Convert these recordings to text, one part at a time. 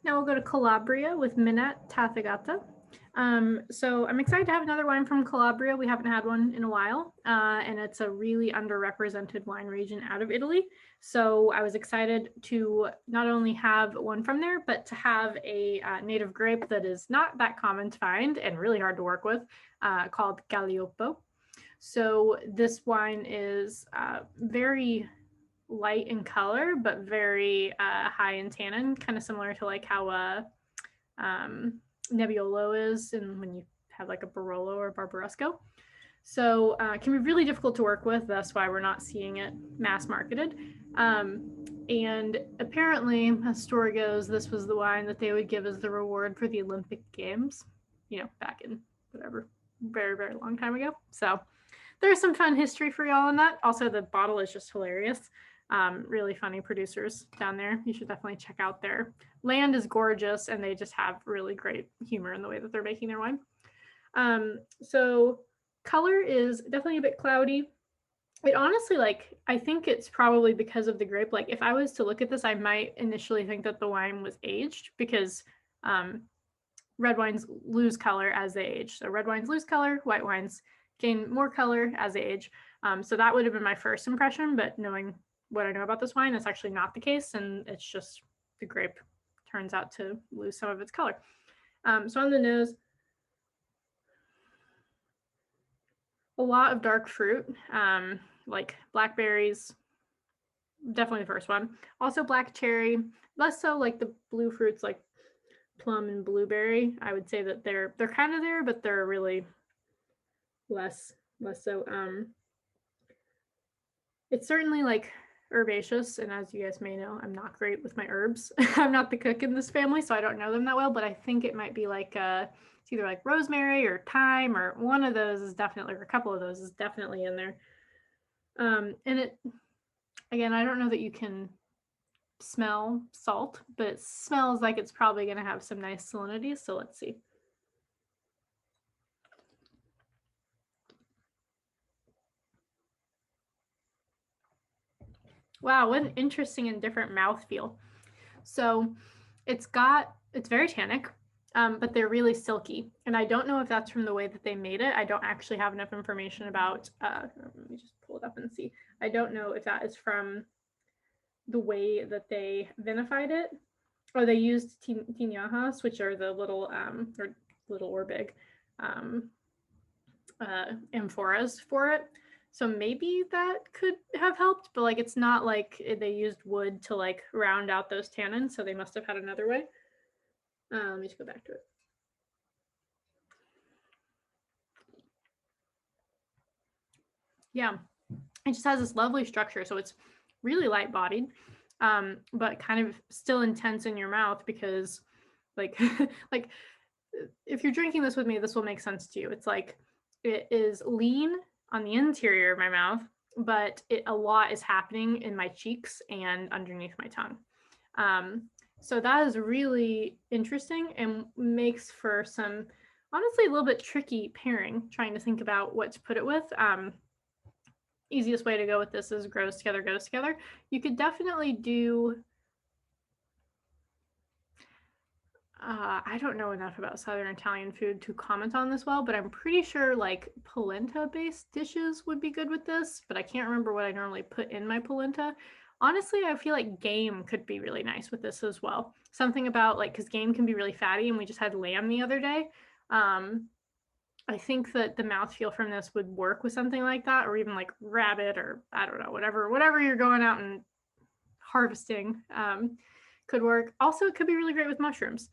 Now we'll go to Calabria with MENAT Tathagata. So I'm excited to have another wine from Calabria. We haven't had one in a while, and it's a really underrepresented wine region out of Italy. So I was excited to not only have one from there, but to have a native grape that is not that common to find and really hard to work with, called Gaglioppo. So this wine is very light in color, but very high in tannin, kind of similar to like how Nebbiolo is, and when you have like a Barolo or Barbaresco. So it can be really difficult to work with. That's why we're not seeing it mass marketed. And apparently, as story goes, this was the wine that they would give as the reward for the Olympic Games, you know, back in whatever, very, very long time ago. So there's some fun history for y'all on that. Also, the bottle is just hilarious. Really funny producers down there. You should definitely check out their land is gorgeous, and they just have really great humor in the way that they're making their wine. So color is definitely a bit cloudy. It honestly, like, I think it's probably because of the grape. Like, if I was to look at this, I might initially think that the wine was aged because red wines lose color as they age. So red wines lose color, white wines gain more color as they age. So that would have been my first impression, but knowing what I know about this wine, that's actually not the case, and it's just the grape turns out to lose some of its color. So on the nose, a lot of dark fruit, like blackberries, definitely the first one. Also black cherry, less so like the blue fruits like plum and blueberry. I would say that they're kind of there, but they're really less so. It's certainly like herbaceous, and as you guys may know, I'm not great with my herbs. I'm not the cook in this family, so I don't know them that well, but I think it might be like it's either like rosemary or thyme, or one of those is definitely, or a couple of those is definitely in there. And it, again, I don't know that you can smell salt, but it smells like it's probably going to have some nice salinity, so let's see. Wow, what an interesting and different mouthfeel. So it's very tannic, but they're really silky. And I don't know if that's from the way that they made it. I don't actually have enough information about, let me just pull it up and see. I don't know if that is from the way that they vinified it, or they used tinajas, which are the little, or little or big, amphoras for it. So maybe that could have helped, but like it's not like they used wood to like round out those tannins, so they must have had another way. Let me just go back to it. Yeah, it just has this lovely structure, so it's really light-bodied, but kind of still intense in your mouth because, like, like if you're drinking this with me, this will make sense to you. It's like it is lean on the interior of my mouth, but a lot is happening in my cheeks and underneath my tongue. So that is really interesting and makes for some, honestly, a little bit tricky pairing, trying to think about what to put it with. Easiest way to go with this is goes together. You could definitely do, I don't know enough about Southern Italian food to comment on this well, but I'm pretty sure like polenta-based dishes would be good with this, but I can't remember what I normally put in my polenta. Honestly, I feel like game could be really nice with this as well. Something about like, because game can be really fatty, and we just had lamb the other day. I think that the mouthfeel from this would work with something like that, or even like rabbit, or I don't know, whatever you're going out and harvesting could work. Also, it could be really great with mushrooms.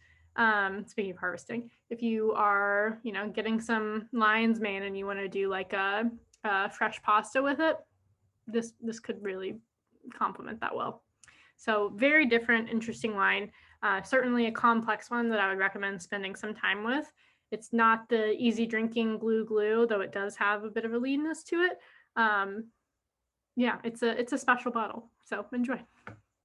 Speaking of harvesting, if you are, you know, getting some lion's mane and you want to do like a fresh pasta with it, this could really complement that well. So very different, interesting wine. Certainly a complex one that I would recommend spending some time with. It's not the easy drinking glue, though it does have a bit of a leanness to it. Yeah, it's a special bottle. So enjoy.